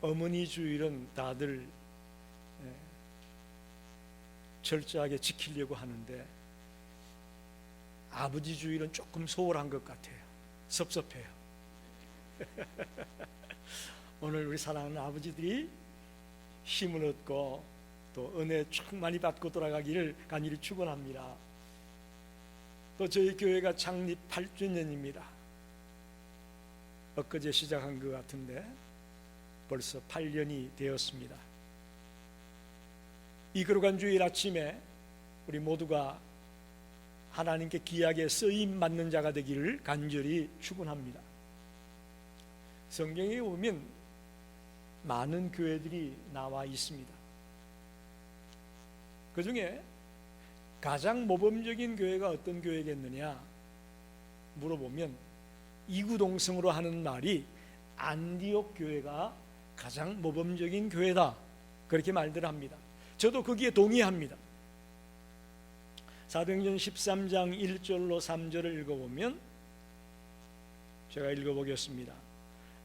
어머니 주일은 다들 철저하게 지키려고 하는데 아버지 주일은 조금 소홀한 것 같아요. 섭섭해요. 오늘 우리 사랑하는 아버지들이 힘을 얻고 또 은혜 충만히 받고 돌아가기를 간절히 축원합니다. 또 저희 교회가 창립 8주년입니다. 엊그제 시작한 것 같은데 벌써 8년이 되었습니다. 이 거룩한 주일 아침에 우리 모두가 하나님께 귀하게 쓰임 받는 자가 되기를 간절히 축원합니다. 성경에 보면 많은 교회들이 나와 있습니다. 그 중에 가장 모범적인 교회가 어떤 교회겠느냐 물어보면 이구동성으로 하는 말이 안디옥 교회가 가장 모범적인 교회다, 그렇게 말들 합니다. 저도 거기에 동의합니다. 사도행전 13장 1절로 3절을 읽어보면, 제가 읽어보겠습니다.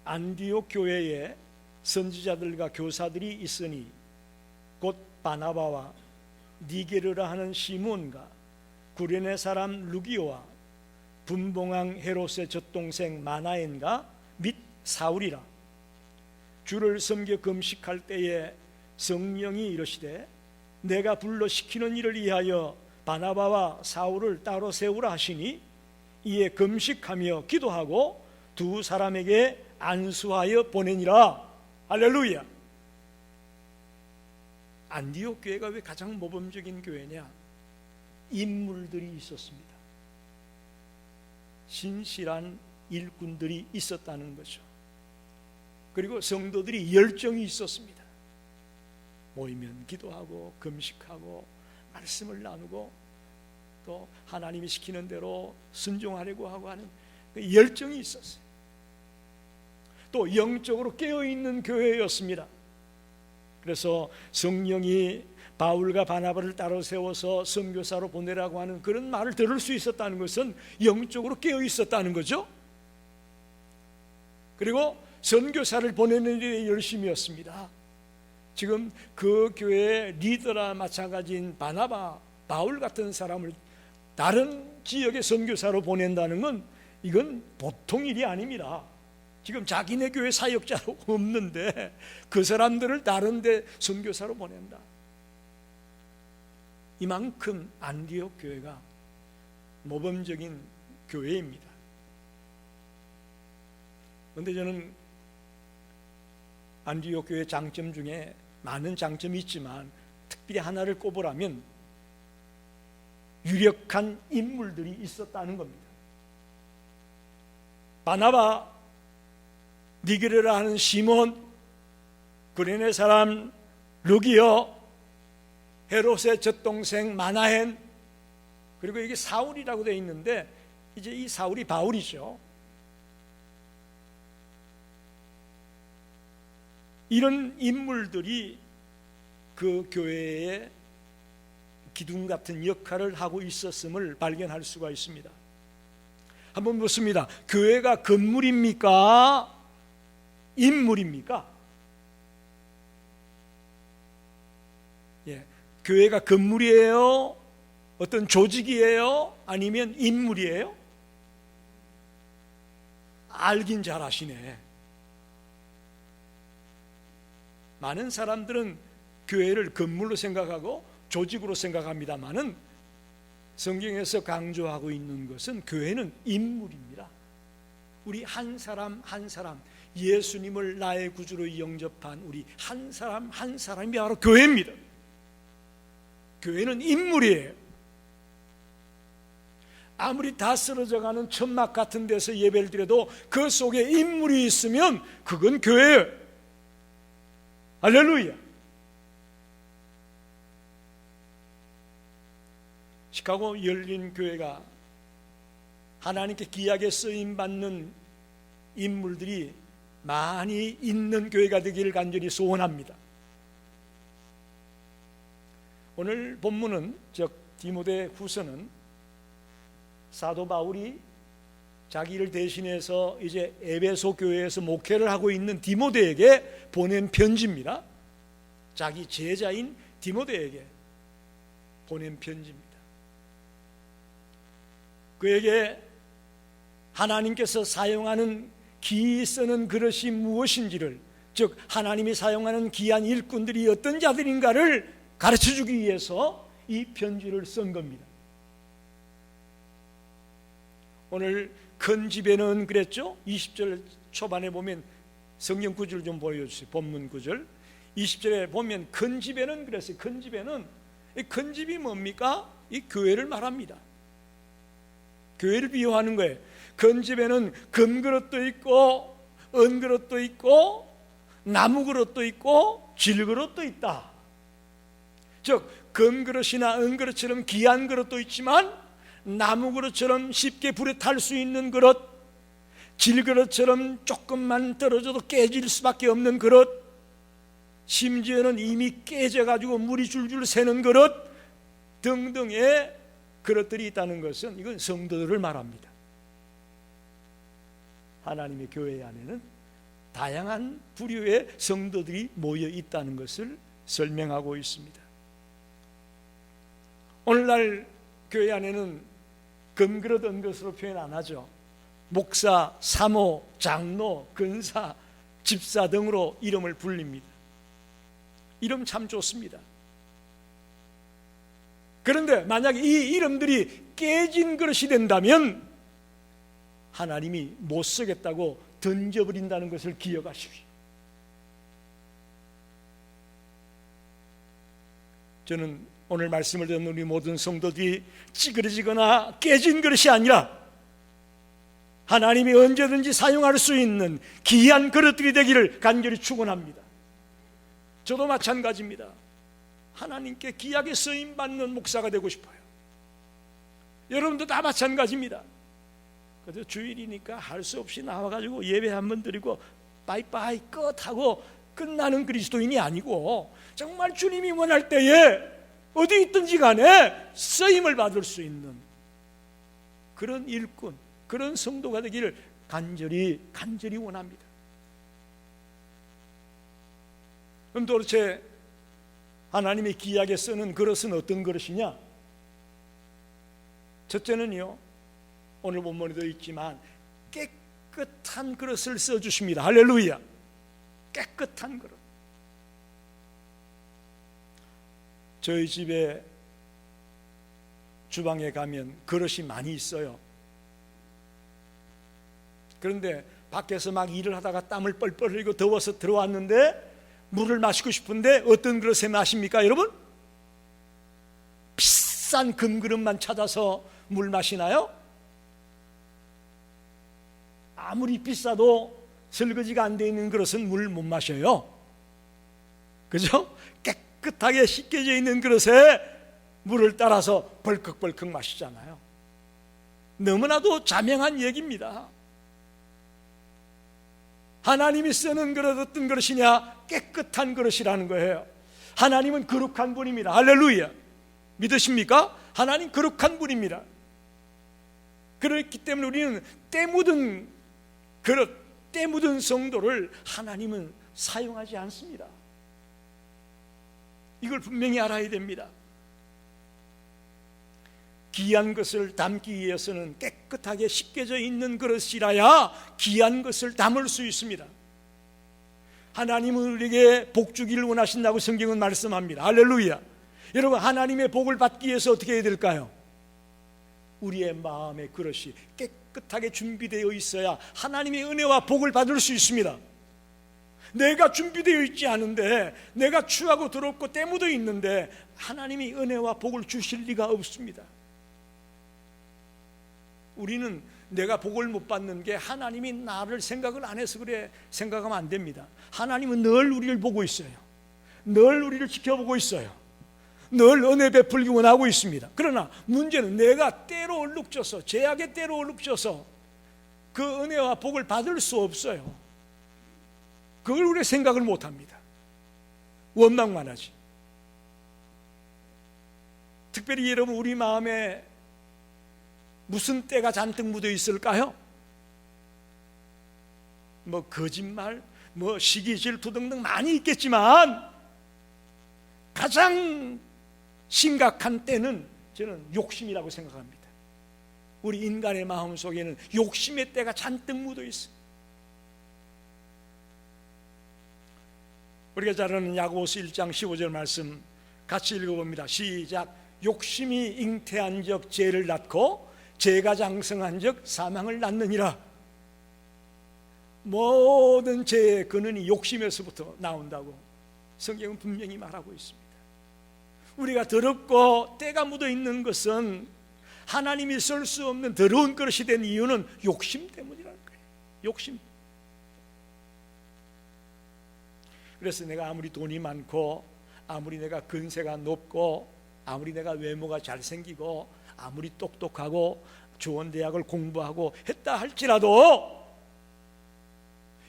안디옥 교회에 선지자들과 교사들이 있으니 곧 바나바와 니게르라 하는 시몬과 구레네 사람 루기오와 분봉왕 헤롯의 젖동생 마나엔과 및 사울이라. 주를 섬겨 금식할 때에 성령이 이르시되 내가 불러 시키는 일을 위하여 바나바와 사울을 따로 세우라 하시니 이에 금식하며 기도하고 두 사람에게 안수하여 보내니라. 할렐루야. 안디옥 교회가 왜 가장 모범적인 교회냐? 인물들이 있었습니다. 신실한 일꾼들이 있었다는 거죠. 그리고 성도들이 열정이 있었습니다. 모이면 기도하고 금식하고 말씀을 나누고 또 하나님이 시키는 대로 순종하려고 하고 하는 그 열정이 있었어요. 또 영적으로 깨어있는 교회였습니다. 그래서 성령이 바울과 바나바를 따로 세워서 선교사로 보내라고 하는 그런 말을 들을 수 있었다는 것은 영적으로 깨어 있었다는 거죠. 그리고 선교사를 보내는 일에 열심이었습니다. 지금 그 교회의 리더나 마찬가지인 바나바, 바울 같은 사람을 다른 지역의 선교사로 보낸다는 건 이건 보통 일이 아닙니다. 지금 자기네 교회 사역자로 없는데 그 사람들을 다른 데 선교사로 보낸다. 이만큼 안디옥 교회가 모범적인 교회입니다. 그런데 저는 안디옥 교회의 장점 중에 많은 장점이 있지만 특별히 하나를 꼽으라면 유력한 인물들이 있었다는 겁니다. 바나바, 니게르라 하는 시몬, 구레네 사람 루기오, 헤롯의 젖동생 마나엔, 그리고 이게 사울이라고 되어 있는데 이제 이 사울이 바울이죠. 이런 인물들이 그 교회에 기둥 같은 역할을 하고 있었음을 발견할 수가 있습니다. 한번 묻습니다. 교회가 건물입니까? 인물입니까? 예, 교회가 건물이에요? 어떤 조직이에요? 아니면 인물이에요? 알긴 잘 아시네. 많은 사람들은 교회를 건물로 생각하고 조직으로 생각합니다만은 성경에서 강조하고 있는 것은 교회는 인물입니다. 우리 한 사람 한 사람, 예수님을 나의 구주로 영접한 우리 한 사람 한 사람이 바로 교회입니다. 교회는 인물이에요. 아무리 다 쓰러져가는 천막 같은 데서 예배를 드려도 그 속에 인물이 있으면 그건 교회예요. 할렐루야. 시카고 열린교회가 하나님께 귀하게 쓰임받는 인물들이 많이 있는 교회가 되기를 간절히 소원합니다. 오늘 본문은 즉 디모데 후서는 사도 바울이 자기를 대신해서 이제 에베소 교회에서 목회를 하고 있는 디모데에게 보낸 편지입니다. 자기 제자인 디모데에게 보낸 편지입니다. 그에게 하나님께서 사용하는 기이 쓰는 그릇이 무엇인지를, 즉 하나님이 사용하는 귀한 일꾼들이 어떤 자들인가를 가르쳐주기 위해서 이 편지를 쓴 겁니다. 오늘 큰 집에는 그랬죠. 20절 초반에 보면 성경 구절 좀 보여주세요. 본문 구절 20절에 보면 큰 집에는 그랬어요. 큰 집에는, 이 큰 집이 뭡니까? 이 교회를 말합니다. 교회를 비유하는 거예요. 큰 집에는 금그릇도 있고 은그릇도 있고 나무그릇도 있고 질그릇도 있다. 즉 금그릇이나 은그릇처럼 귀한 그릇도 있지만 나무그릇처럼 쉽게 불에 탈 수 있는 그릇, 질그릇처럼 조금만 떨어져도 깨질 수밖에 없는 그릇, 심지어는 이미 깨져가지고 물이 줄줄 새는 그릇 등등의 그릇들이 있다는 것은 이건 성도들을 말합니다. 하나님의 교회 안에는 다양한 부류의 성도들이 모여 있다는 것을 설명하고 있습니다. 오늘날 교회 안에는 금그릇 은그릇으로 표현 안 하죠. 목사, 사모, 장로, 근사, 집사 등으로 이름을 불립니다. 이름 참 좋습니다. 그런데 만약 이 이름들이 깨진 그릇이 된다면 하나님이 못 쓰겠다고 던져버린다는 것을 기억하십시오. 저는 오늘 말씀을 듣는 우리 모든 성도들이 찌그러지거나 깨진 그릇이 아니라 하나님이 언제든지 사용할 수 있는 귀한 그릇들이 되기를 간절히 축원합니다. 저도 마찬가지입니다. 하나님께 귀하게 쓰임받는 목사가 되고 싶어요. 여러분도 다 마찬가지입니다. 그래도 주일이니까 할 수 없이 나와가지고 예배 한번 드리고 바이바이 끝하고 끝나는 그리스도인이 아니고 정말 주님이 원할 때에 어디 있든지 간에 쓰임을 받을 수 있는 그런 일꾼, 그런 성도가 되기를 간절히 원합니다. 그럼 도대체 하나님이 귀하게 쓰는 그릇은 어떤 그릇이냐? 첫째는요, 오늘 본문에도 있지만 깨끗한 그릇을 써주십니다. 할렐루야. 깨끗한 그릇. 저희 집에 주방에 가면 그릇이 많이 있어요. 그런데 밖에서 막 일을 하다가 땀을 뻘뻘 흘리고 더워서 들어왔는데 물을 마시고 싶은데 어떤 그릇에 마십니까, 여러분? 비싼 금그릇만 찾아서 물 마시나요? 아무리 비싸도 설거지가 안 돼 있는 그릇은 물 못 마셔요. 그죠? 깨끗하게 씻겨져 있는 그릇에 물을 따라서 벌컥벌컥 마시잖아요. 너무나도 자명한 얘기입니다. 하나님이 쓰는 그릇 어떤 그릇이냐? 깨끗한 그릇이라는 거예요. 하나님은 거룩한 분입니다. 할렐루야. 믿으십니까? 하나님 거룩한 분입니다. 그렇기 때문에 우리는 때 묻은 그릇, 때 묻은 성도를 하나님은 사용하지 않습니다. 이걸 분명히 알아야 됩니다. 귀한 것을 담기 위해서는 깨끗하게 씻겨져 있는 그릇이라야 귀한 것을 담을 수 있습니다. 하나님은 우리에게 복 주기를 원하신다고 성경은 말씀합니다. 할렐루야. 여러분, 하나님의 복을 받기 위해서 어떻게 해야 될까요? 우리의 마음의 그릇이 깨끗하게 준비되어 있어야 하나님의 은혜와 복을 받을 수 있습니다. 내가 준비되어 있지 않은데, 내가 추하고 더럽고 때 묻어 있는데 하나님이 은혜와 복을 주실 리가 없습니다. 우리는 내가 복을 못 받는 게 하나님이 나를 생각을 안 해서 그래 생각하면 안 됩니다. 하나님은 늘 우리를 보고 있어요. 늘 우리를 지켜보고 있어요. 늘 은혜 베풀기 원하고 있습니다. 그러나 문제는 내가 때로 얼룩져서, 죄악의 때로 얼룩져서 그 은혜와 복을 받을 수 없어요. 그걸 우리가 생각을 못합니다. 원망만 하지. 특별히 여러분, 우리 마음에 무슨 때가 잔뜩 묻어 있을까요? 뭐 거짓말, 뭐 시기 질투 등등 많이 있겠지만 가장 심각한 때는 저는 욕심이라고 생각합니다. 우리 인간의 마음 속에는 욕심의 때가 잔뜩 묻어 있어요. 우리가 잘 아는 야고보서 1장 15절 말씀 같이 읽어봅니다. 시작. 욕심이 잉태한 적 죄를 낳고 죄가 장성한 적 사망을 낳느니라. 모든 죄의 근원이 욕심에서부터 나온다고 성경은 분명히 말하고 있습니다. 우리가 더럽고 때가 묻어 있는 것은 하나님이 쓸 수 없는 더러운 그릇이 된 이유는 욕심 때문이라는 거예요. 욕심. 그래서 내가 아무리 돈이 많고, 아무리 내가 근세가 높고, 아무리 내가 외모가 잘생기고, 아무리 똑똑하고 좋은 대학을 공부하고 했다 할지라도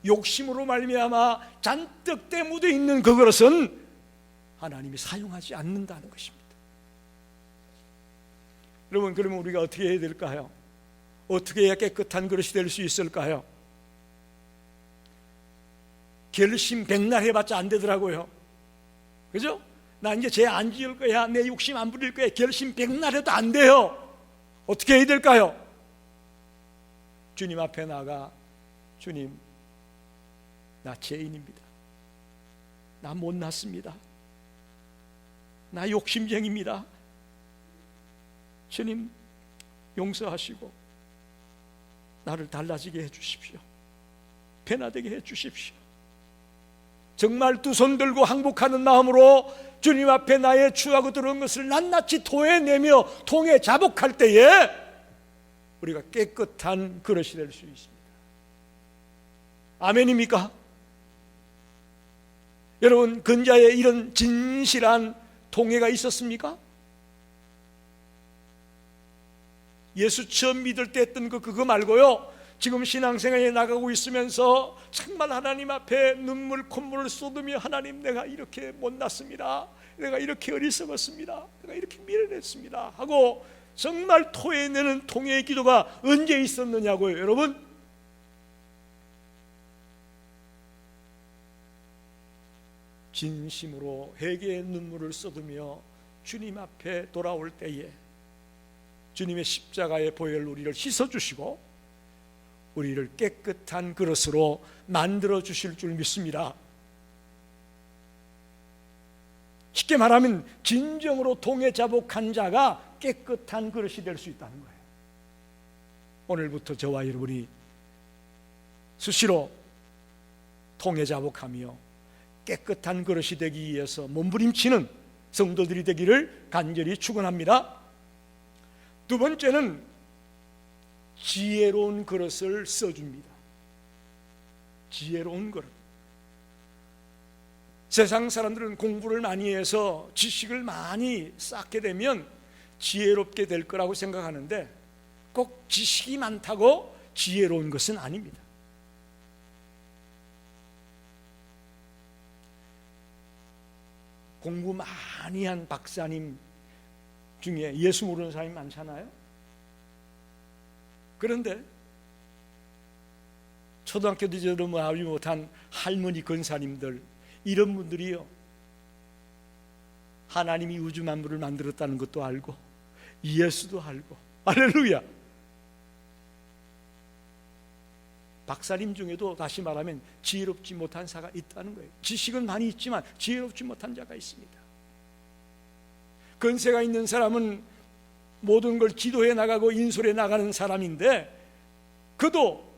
욕심으로 말미암아 잔뜩 때 묻어 있는 그 그릇은 하나님이 사용하지 않는다는 것입니다. 여러분, 그러면 우리가 어떻게 해야 될까요? 어떻게 해야 깨끗한 그릇이 될 수 있을까요? 결심 백날 해봤자 안 되더라고요. 그죠? 나 이제 죄 안 지을 거야, 내 욕심 안 부릴 거야, 결심 백날 해도 안 돼요. 어떻게 해야 될까요? 주님 앞에 나가, 주님, 나 죄인입니다. 나 못났습니다. 나 욕심쟁입니다. 주님, 용서하시고 나를 달라지게 해주십시오. 변화되게 해주십시오. 정말 두 손 들고 항복하는 마음으로 주님 앞에 나의 추하고 들어온 것을 낱낱이 토해내며 통에 자복할 때에 우리가 깨끗한 그릇이 될 수 있습니다. 아멘입니까? 여러분, 근자에 이런 진실한 통회가 있었습니까? 예수 처음 믿을 때 했던 그거 말고요, 지금 신앙생활에 나가고 있으면서 정말 하나님 앞에 눈물 콧물을 쏟으며, 하나님, 내가 이렇게 못났습니다, 내가 이렇게 어리석었습니다, 내가 이렇게 미련했습니다 하고 정말 토해내는 통회의 기도가 언제 있었느냐고요. 여러분, 진심으로 회개의 눈물을 쏟으며 주님 앞에 돌아올 때에 주님의 십자가의 보혈로 우리를 씻어주시고 우리를 깨끗한 그릇으로 만들어 주실 줄 믿습니다. 쉽게 말하면 진정으로 통에 자복한 자가 깨끗한 그릇이 될 수 있다는 거예요. 오늘부터 저와 여러분이 수시로 통에 자복하며 깨끗한 그릇이 되기 위해서 몸부림치는 성도들이 되기를 간절히 축원합니다. 두 번째는 지혜로운 그릇을 써줍니다. 지혜로운 그릇. 세상 사람들은 공부를 많이 해서 지식을 많이 쌓게 되면 지혜롭게 될 거라고 생각하는데 꼭 지식이 많다고 지혜로운 것은 아닙니다. 공부 많이 한 박사님 중에 예수 모르는 사람이 많잖아요. 그런데 초등학교도 제대로 알지 못한 할머니 권사님들, 이런 분들이요, 하나님이 우주 만물을 만들었다는 것도 알고 예수도 알고, 할렐루야. 박사님 중에도 다시 말하면 지혜롭지 못한 자가 있다는 거예요. 지식은 많이 있지만 지혜롭지 못한 자가 있습니다. 근세가 있는 사람은 모든 걸 지도해 나가고 인솔해 나가는 사람인데 그도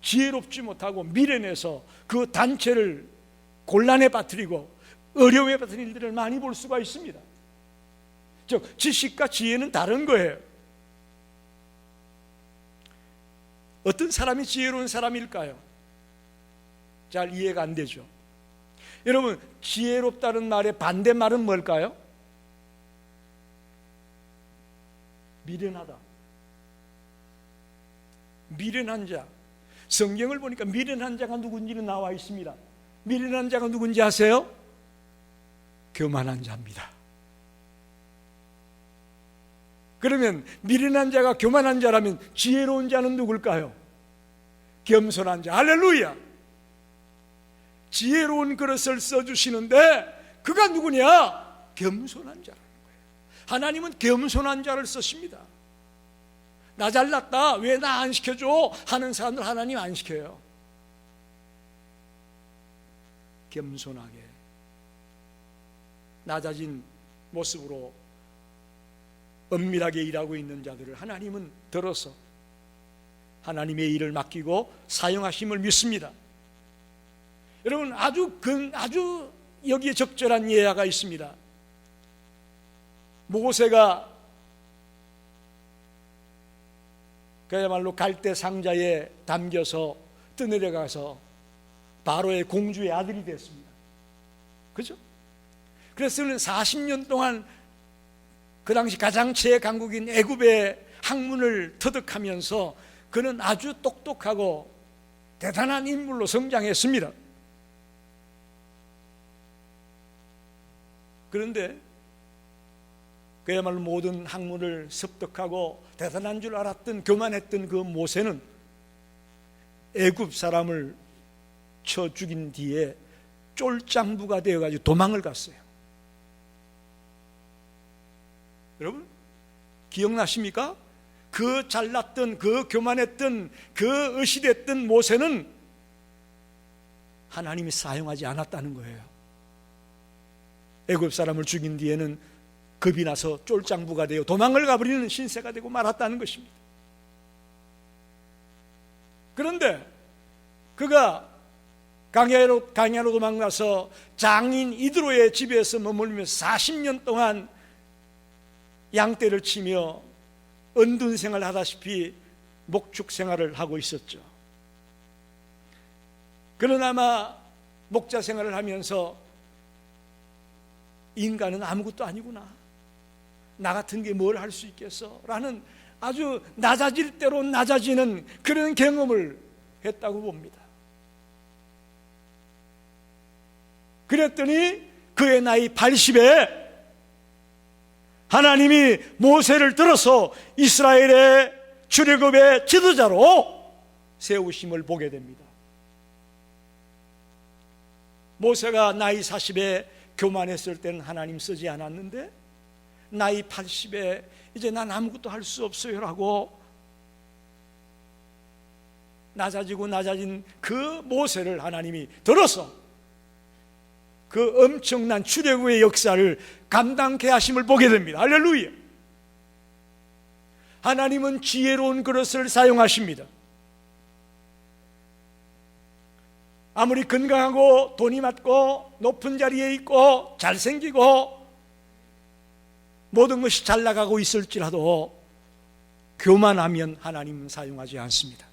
지혜롭지 못하고 미련해서 그 단체를 곤란에 빠뜨리고 어려움에 빠뜨린 일들을 많이 볼 수가 있습니다. 즉, 지식과 지혜는 다른 거예요. 어떤 사람이 지혜로운 사람일까요? 잘 이해가 안 되죠. 여러분, 지혜롭다는 말의 반대말은 뭘까요? 미련하다. 미련한 자. 성경을 보니까 미련한 자가 누군지는 나와 있습니다. 미련한 자가 누군지 아세요? 교만한 자입니다. 그러면 미련한 자가 교만한 자라면 지혜로운 자는 누굴까요? 겸손한 자. 할렐루야. 지혜로운 그릇을 써주시는데 그가 누구냐? 겸손한 자라는 거예요. 하나님은 겸손한 자를 쓰십니다. 나 잘났다, 왜 나 안 시켜줘? 하는 사람들 하나님 안 시켜요. 겸손하게 낮아진 모습으로 은밀하게 일하고 있는 자들을 하나님은 들어서 하나님의 일을 맡기고 사용하심을 믿습니다. 여러분, 아주 여기에 적절한 예화가 있습니다. 모세가 그야말로 갈대 상자에 담겨서 떠내려가서 바로의 공주의 아들이 됐습니다. 그죠? 그래서 그는 40년 동안 그 당시 가장 최강국인 애굽의 학문을 터득하면서 그는 아주 똑똑하고 대단한 인물로 성장했습니다. 그런데 그야말로 모든 학문을 습득하고 대단한 줄 알았던, 교만했던 그 모세는 애굽 사람을 쳐 죽인 뒤에 쫄장부가 되어가지고 도망을 갔어요. 여러분, 기억나십니까? 그 잘났던, 그 교만했던, 그 의시됐던 모세는 하나님이 사용하지 않았다는 거예요. 애굽 사람을 죽인 뒤에는 겁이 나서 쫄장부가 되어 도망을 가버리는 신세가 되고 말았다는 것입니다. 그런데 그가 강야로 도망가서 장인 이드로의 집에서 머물며 40년 동안 양떼를 치며 은둔 생활을 하다시피 목축 생활을 하고 있었죠. 그러나마 목자 생활을 하면서 인간은 아무것도 아니구나, 나 같은 게 뭘 할 수 있겠어? 라는 아주 낮아질 대로 낮아지는 그런 경험을 했다고 봅니다. 그랬더니 그의 나이 80에 하나님이 모세를 들어서 이스라엘의 출애굽의 지도자로 세우심을 보게 됩니다. 모세가 나이 40에 교만했을 때는 하나님 쓰지 않았는데 나이 80에 이제 난 아무것도 할 수 없어요 라고 낮아진 그 모세를 하나님이 들어서 그 엄청난 출애굽의 역사를 감당케 하심을 보게 됩니다. 할렐루야. 하나님은 지혜로운 그릇을 사용하십니다. 아무리 건강하고 돈이 많고 높은 자리에 있고 잘생기고 모든 것이 잘 나가고 있을지라도 교만하면 하나님은 사용하지 않습니다.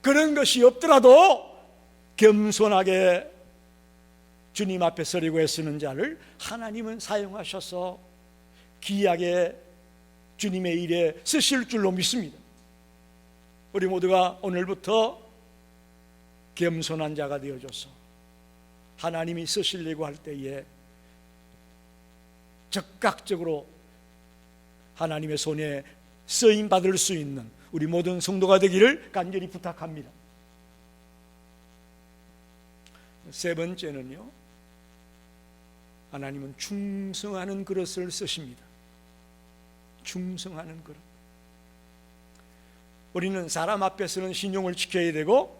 그런 것이 없더라도 겸손하게 주님 앞에 서리고 애쓰는 자를 하나님은 사용하셔서 귀하게 주님의 일에 쓰실 줄로 믿습니다. 우리 모두가 오늘부터 겸손한 자가 되어줘서 하나님이 쓰시려고 할 때에 적극적으로 하나님의 손에 쓰임 받을 수 있는 우리 모든 성도가 되기를 간절히 부탁합니다. 세 번째는요, 하나님은 충성하는 그릇을 쓰십니다. 충성하는 그릇. 우리는 사람 앞에서는 신용을 지켜야 되고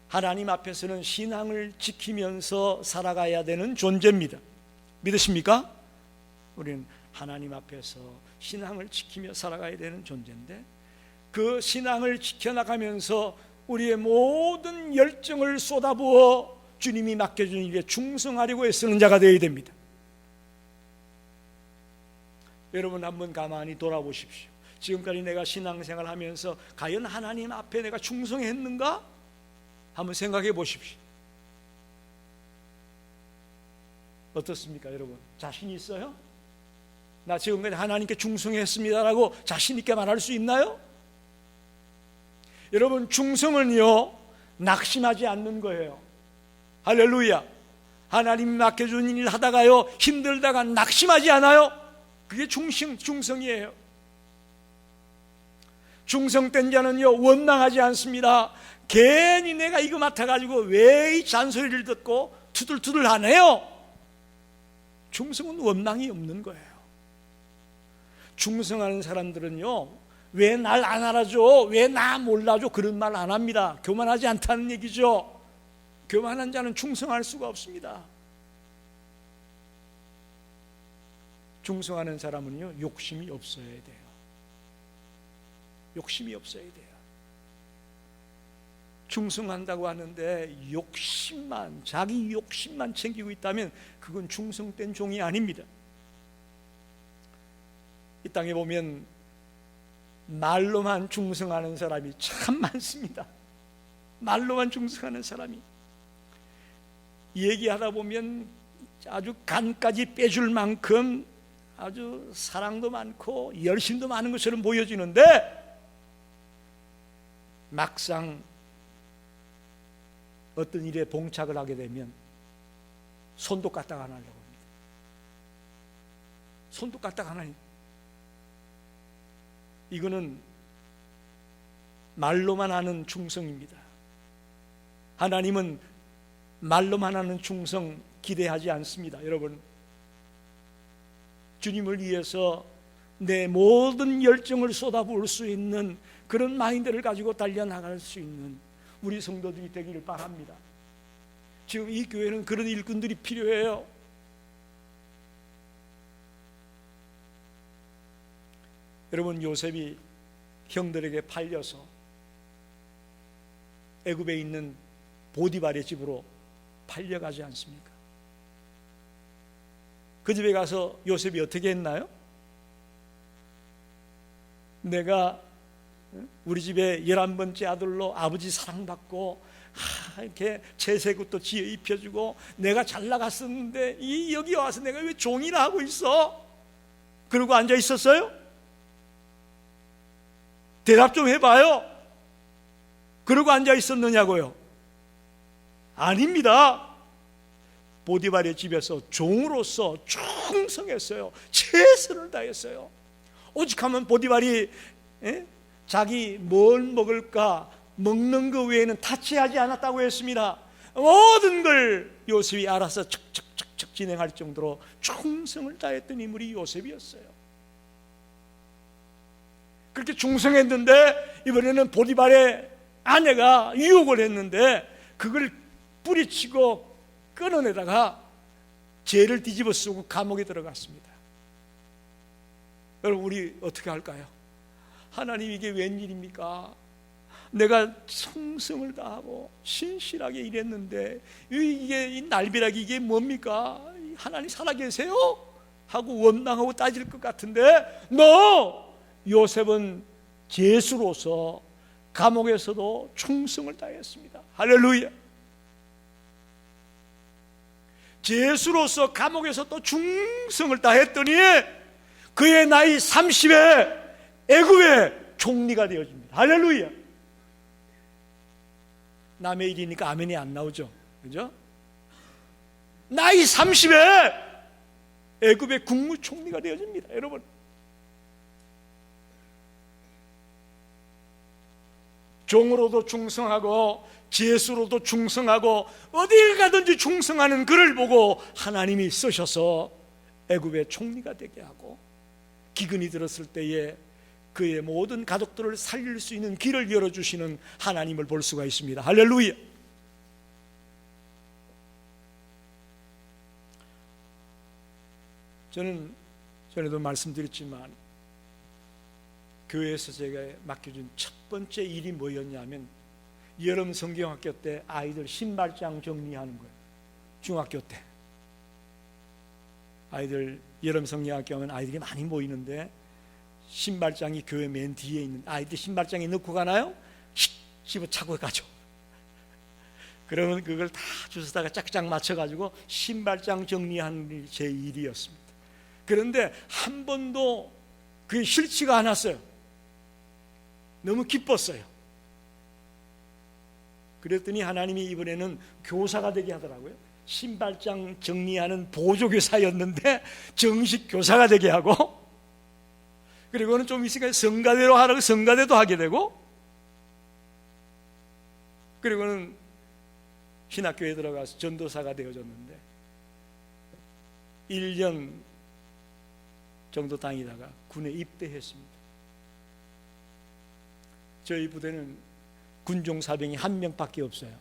하나님 앞에서는 신앙을 지키면서 살아가야 되는 존재입니다. 믿으십니까? 우리는 하나님 앞에서 신앙을 지키며 살아가야 되는 존재인데 그 신앙을 지켜나가면서 우리의 모든 열정을 쏟아부어 주님이 맡겨준 일에 충성하려고 애쓰는 자가 되어야 됩니다. 여러분 한번 가만히 돌아보십시오. 지금까지 내가 신앙생활 하면서 과연 하나님 앞에 내가 충성했는가? 한번 생각해 보십시오. 어떻습니까 여러분? 자신 있어요? 나 지금까지 하나님께 충성했습니다라고 자신 있게 말할 수 있나요? 여러분, 충성은요 낙심하지 않는 거예요. 할렐루야. 하나님이 맡겨준 일 하다가요 힘들다가 낙심하지 않아요. 그게 충성이에요. 충성된 자는요 원망하지 않습니다. 괜히 내가 이거 맡아가지고 왜 이 잔소리를 듣고 투들투들 하네요. 충성은 원망이 없는 거예요. 충성하는 사람들은요 왜 날 안 알아줘, 왜 나 몰라줘, 그런 말 안 합니다. 교만하지 않다는 얘기죠. 교만한 자는 충성할 수가 없습니다. 충성하는 사람은요 욕심이 없어야 돼요. 욕심이 없어야 돼요. 충성한다고 하는데 욕심만, 자기 욕심만 챙기고 있다면 그건 충성된 종이 아닙니다. 이 땅에 보면 말로만 충성하는 사람이 참 많습니다. 말로만 충성하는 사람이 얘기하다 보면 아주 간까지 빼줄 만큼 아주 사랑도 많고 열심도 많은 것처럼 보여지는데 막상 어떤 일에 봉착을 하게 되면 손도 까딱 안 하려고 합니다. 손도 까딱 안 하니 이거는 말로만 하는 충성입니다. 하나님은 말로만 하는 충성 기대하지 않습니다. 여러분, 주님을 위해서 내 모든 열정을 쏟아부을 수 있는 그런 마인드를 가지고 달려나갈 수 있는 우리 성도들이 되기를 바랍니다. 지금 이 교회는 그런 일꾼들이 필요해요. 여러분, 요셉이 형들에게 팔려서 애굽에 있는 보디발의 집으로 팔려가지 않습니까? 그 집에 가서 요셉이 어떻게 했나요? 내가 우리 집에 11번째 아들로 아버지 사랑받고 이렇게 채색옷도 지어 입혀주고 내가 잘 나갔었는데 여기 와서 내가 왜 종이나 하고 있어? 그러고 앉아 있었어요? 대답 좀 해봐요. 그러고 앉아 있었느냐고요? 아닙니다. 보디발의 집에서 종으로서 충성했어요. 최선을 다했어요. 오직하면 보디발이 자기 뭘 먹을까 먹는 것 외에는 타치하지 않았다고 했습니다. 모든 걸 요셉이 알아서 척척척척 진행할 정도로 충성을 다했던 인물이 요셉이었어요. 그렇게 충성했는데 이번에는 보디발의 아내가 유혹을 했는데 그걸 뿌리치고 끊어내다가 죄를 뒤집어 쓰고 감옥에 들어갔습니다. 여러분, 우리 어떻게 할까요? 하나님, 이게 웬일입니까? 내가 충성을 다하고 신실하게 일했는데 이게 이 날벼락이 이게 뭡니까? 하나님 살아계세요? 하고 원망하고 따질 것 같은데 요셉은 죄수로서 감옥에서도 충성을 다했습니다. 할렐루야. 죄수로서 감옥에서 또 충성을 다했더니 그의 나이 30에 애굽의 총리가 되어집니다. 할렐루야. 남의 일이니까 아멘이 안 나오죠. 그죠? 나이 30에 애굽의 국무총리가 되어집니다. 여러분, 종으로도 충성하고 죄수로도 충성하고 어딜 가든지 충성하는 그를 보고 하나님이 쓰셔서 애굽의 총리가 되게 하고 기근이 들었을 때에 그의 모든 가족들을 살릴 수 있는 길을 열어주시는 하나님을 볼 수가 있습니다. 할렐루야. 저는 전에도 말씀드렸지만 교회에서 제가 맡겨준 첫 번째 일이 뭐였냐면 여름 성경학교 때 아이들 신발장 정리하는 거예요. 중학교 때 아이들 여름 성경학교 하면 아이들이 많이 모이는데 신발장이 교회 맨 뒤에 있는 아이들 신발장에 넣고 가나요? 집어 차고 가죠. 그러면 그걸 다 주워다가 짝짝 맞춰가지고 신발장 정리하는 게 제 일이었습니다. 그런데 한 번도 그게 싫지가 않았어요. 너무 기뻤어요. 그랬더니 하나님이 이번에는 교사가 되게 하더라고요. 신발장 정리하는 보조교사였는데 정식 교사가 되게 하고 그리고는 좀 있으니까 성가대로 하라고 성가대도 하게 되고, 그리고는 신학교에 들어가서 전도사가 되어졌는데 1년 정도 다니다가 군에 입대했습니다. 저희 부대는 군종사병이 1명밖에 없어요.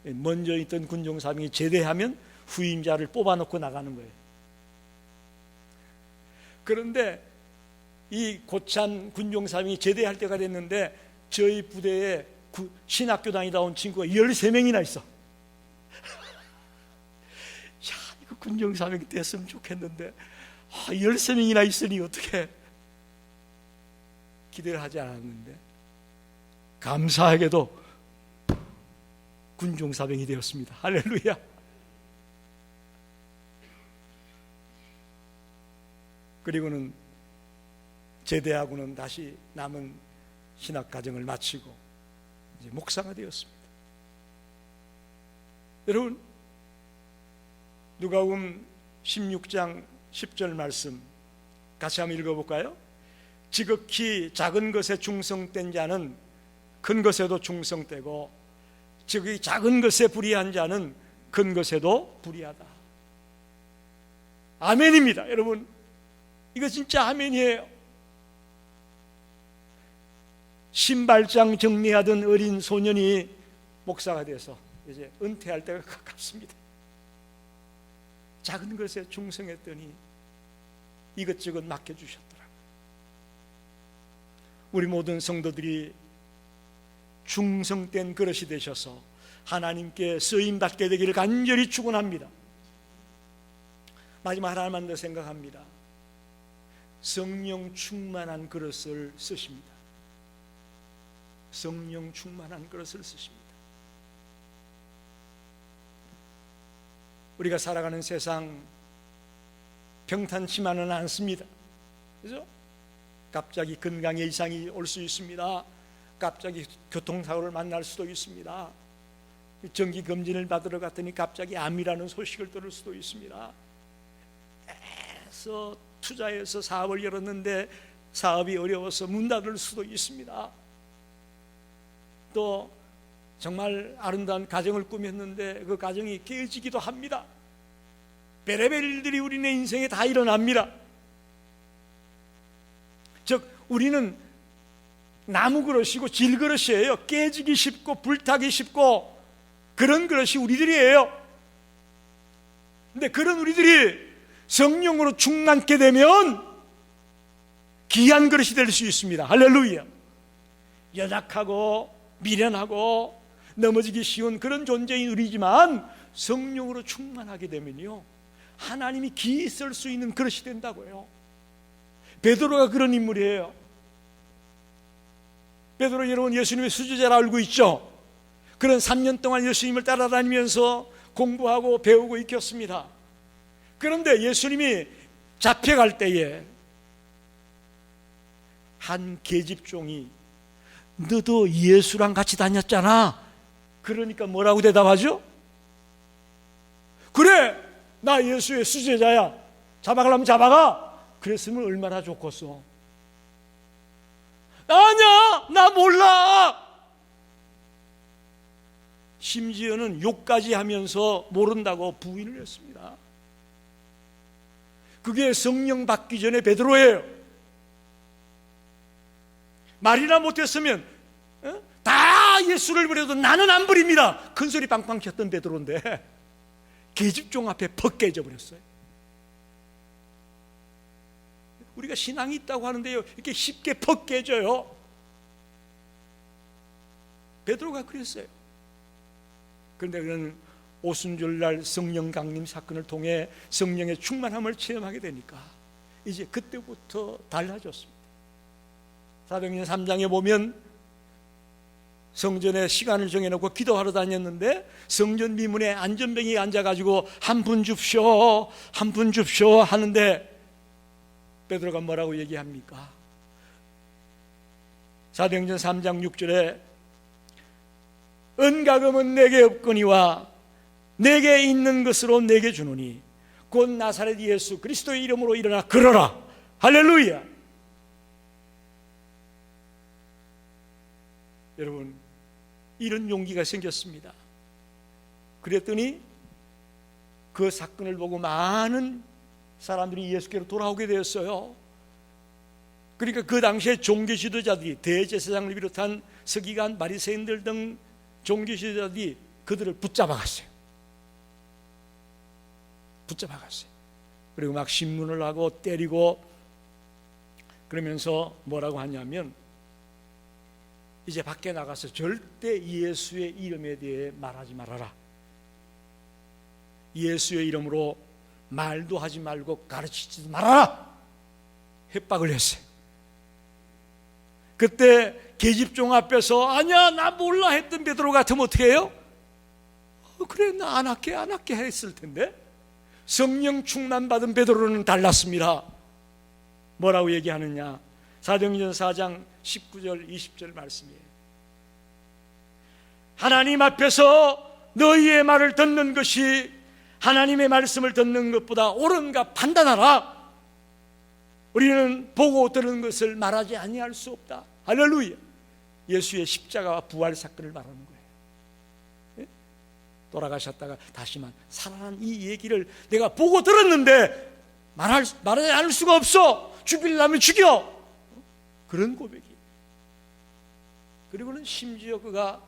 먼저 있던 군종사병이 제대하면 후임자를 뽑아놓고 나가는 거예요. 그런데 이 고참 군종사병이 제대할 때가 됐는데 저희 부대에 신학교 다니다 온 친구가 13명이나 있어. 야, 이거 군종사병이 됐으면 좋겠는데 13명이나 있으니 어떻게, 기대를 하지 않았는데 감사하게도 군종사병이 되었습니다. 할렐루야. 그리고는 제대하고는 다시 남은 신학과정을 마치고 이제 목사가 되었습니다. 여러분, 누가복음 16장 10절 말씀 같이 한번 읽어볼까요? 지극히 작은 것에 충성된 자는 큰 것에도 충성되고 지극히 작은 것에 불의한 자는 큰 것에도 불의하다. 아멘입니다. 여러분, 이거 진짜 아멘이에요. 신발장 정리하던 어린 소년이 목사가 돼서 이제 은퇴할 때가 가깝습니다. 작은 것에 충성했더니 이것저것 맡겨주셨더라고요. 우리 모든 성도들이 충성된 그릇이 되셔서 하나님께 쓰임받게 되기를 간절히 축원합니다. 마지막 하나만 더 생각합니다. 성령 충만한 그릇을 쓰십니다. 성령 충만한 그릇을 쓰십니다. 우리가 살아가는 세상 평탄치만은 않습니다. 그죠? 갑자기 건강에 이상이 올 수 있습니다. 갑자기 교통사고를 만날 수도 있습니다. 정기검진을 받으러 갔더니 갑자기 암이라는 소식을 들을 수도 있습니다. 애써 투자해서 사업을 열었는데 사업이 어려워서 문 닫을 수도 있습니다. 또 정말 아름다운 가정을 꾸몄는데 그 가정이 깨지기도 합니다. 별의별 일들이 우리네 인생에 다 일어납니다. 즉 우리는 나무 그릇이고 질 그릇이에요. 깨지기 쉽고 불타기 쉽고 그런 그릇이 우리들이에요. 근데 그런 우리들이 성령으로 충만케 되면 귀한 그릇이 될 수 있습니다. 할렐루야. 연약하고 미련하고 넘어지기 쉬운 그런 존재인 우리지만 성령으로 충만하게 되면요 하나님이 귀히 쓸 수 있는 그릇이 된다고요. 베드로가 그런 인물이에요. 베드로 여러분 예수님의 수제자라 알고 있죠? 그런 3년 동안 예수님을 따라다니면서 공부하고 배우고 익혔습니다. 그런데 예수님이 잡혀갈 때에 한 계집종이 너도 예수랑 같이 다녔잖아. 그러니까 뭐라고 대답하죠? 그래, 나 예수의 수제자야. 잡아가려면 잡아가. 그랬으면 얼마나 좋겠어. 아니야, 나 몰라. 심지어는 욕까지 하면서 모른다고 부인을 했습니다. 그게 성령 받기 전에 베드로예요. 말이나 못했으면 다 예수를 버려도 나는 안 버립니다. 큰소리 빵빵 쳤던 베드로인데 계집종 앞에 퍽 깨져버렸어요. 우리가 신앙이 있다고 하는데요 이렇게 쉽게 퍽 깨져요. 베드로가 그랬어요. 그런데 그는 오순절날 성령 강림 사건을 통해 성령의 충만함을 체험하게 되니까 이제 그때부터 달라졌습니다. 사도행전 3장에 보면 성전에 시간을 정해놓고 기도하러 다녔는데 성전 미문에 안전병이 앉아가지고 한 분 줍쇼 한 분 줍쇼 하는데 베드로가 뭐라고 얘기합니까? 사도행전 3장 6절에 은가금은 내게 없거니와 내게 있는 것으로 내게 주노니 곧 나사렛 예수 그리스도의 이름으로 일어나 걸어라. 할렐루야. 여러분, 이런 용기가 생겼습니다. 그랬더니 그 사건을 보고 많은 사람들이 예수께로 돌아오게 되었어요. 그러니까 그 당시에 종교 지도자들이, 대제사장을 비롯한 서기관, 바리새인들 등 종교 지도자들이 그들을 붙잡아갔어요. 그리고 막 신문을 하고 때리고, 그러면서 뭐라고 하냐면, 이제 밖에 나가서 절대 예수의 이름에 대해 말하지 말아라. 예수의 이름으로 말도 하지 말고 가르치지도 말아라. 협박을 했어요. 그때 계집종 앞에서 아니야 나 몰라 했던 베드로 같으면 어떻게 해요? 그래 나 안 할게 했을 텐데, 성령 충만 받은 베드로는 달랐습니다. 뭐라고 얘기하느냐? 사도행전 4장 19절 20절 말씀이에요. 하나님 앞에서 너희의 말을 듣는 것이 하나님의 말씀을 듣는 것보다 옳은가 판단하라. 우리는 보고 들은 것을 말하지 아니할 수 없다. 할렐루야. 예수의 십자가와 부활 사건을 말하는 거예요. 예? 돌아가셨다가 다시만 살아난 이 얘기를 내가 보고 들었는데 말하지 않을 수가 없어. 죽이려면 죽여. 그런 고백이. 그리고는 심지어 그가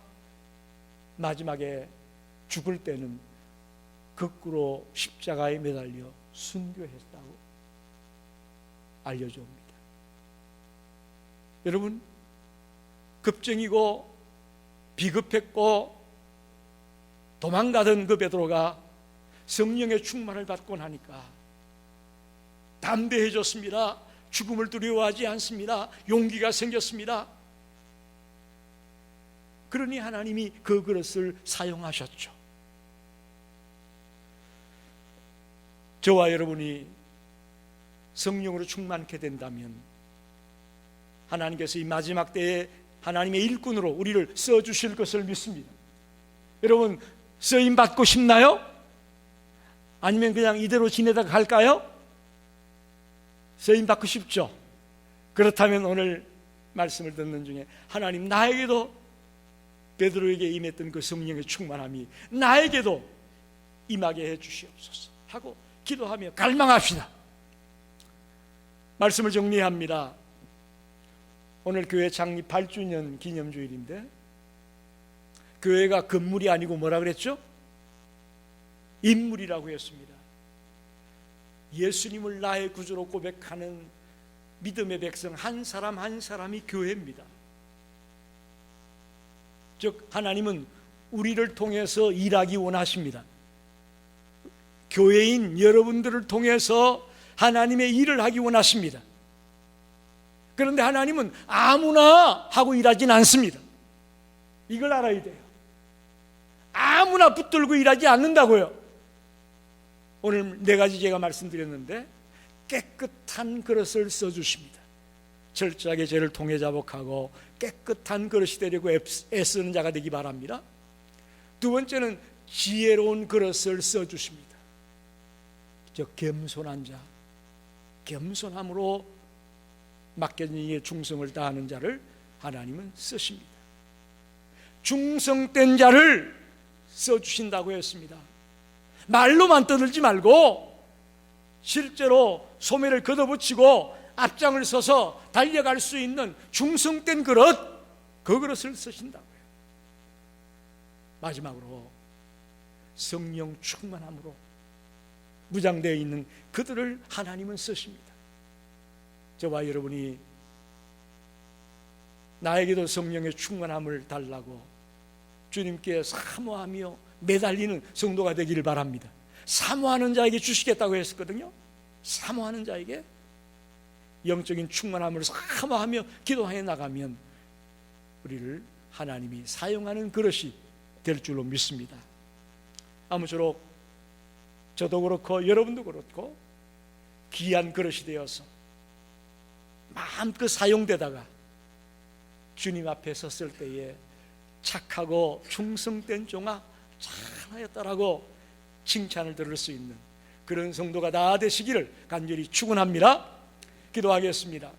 마지막에 죽을 때는 거꾸로 십자가에 매달려 순교했다고 알려져 옵니다. 여러분, 급증이고 비급했고 도망가던 그 베드로가 성령의 충만을 받고 나니까 담대해졌습니다. 죽음을 두려워하지 않습니다. 용기가 생겼습니다. 그러니 하나님이 그 그릇을 사용하셨죠. 저와 여러분이 성령으로 충만케 된다면 하나님께서 이 마지막 때에 하나님의 일꾼으로 우리를 써주실 것을 믿습니다. 여러분, 쓰임 받고 싶나요? 아니면 그냥 이대로 지내다가 갈까요? 쓰임 받고 싶죠? 그렇다면 오늘 말씀을 듣는 중에 하나님 나에게도 베드로에게 임했던 그 성령의 충만함이 나에게도 임하게 해 주시옵소서 하고 기도하며 갈망합시다. 말씀을 정리합니다. 오늘 교회 창립 8주년 기념주일인데, 교회가 건물이 아니고 뭐라 그랬죠? 인물이라고 했습니다. 예수님을 나의 구주로 고백하는 믿음의 백성 한 사람 한 사람이 교회입니다. 즉 하나님은 우리를 통해서 일하기 원하십니다. 교회인 여러분들을 통해서 하나님의 일을 하기 원하십니다. 그런데 하나님은 아무나 하고 일하진 않습니다. 이걸 알아야 돼요. 아무나 붙들고 일하지 않는다고요. 오늘 4가지 제가 말씀드렸는데 깨끗한 그릇을 써주십니다. 철저하게 죄를 통해 자복하고 깨끗한 그릇이 되려고 애쓰는 자가 되기 바랍니다. 두 번째는 지혜로운 그릇을 써주십니다. 저 겸손한 자, 겸손함으로 맡겨진 일에 충성을 다하는 자를 하나님은 쓰십니다. 충성된 자를 써주신다고 했습니다. 말로만 떠들지 말고 실제로 소매를 걷어붙이고 앞장을 서서 달려갈 수 있는 충성된 그릇, 그 그릇을 쓰신다고요. 마지막으로 성령 충만함으로 무장되어 있는 그들을 하나님은 쓰십니다. 저와 여러분이 나에게도 성령의 충만함을 달라고 주님께 사모하며 매달리는 성도가 되기를 바랍니다. 사모하는 자에게 주시겠다고 했었거든요. 사모하는 자에게 영적인 충만함을 사모하며 기도해 나가면 우리를 하나님이 사용하는 그릇이 될 줄로 믿습니다. 아무쪼록 저도 그렇고 여러분도 그렇고 귀한 그릇이 되어서 마음껏 사용되다가 주님 앞에 섰을 때에 착하고 충성된 종아 잘하였다라고 칭찬을 들을 수 있는 그런 성도가 다 되시기를 간절히 축원합니다. 기도하겠습니다.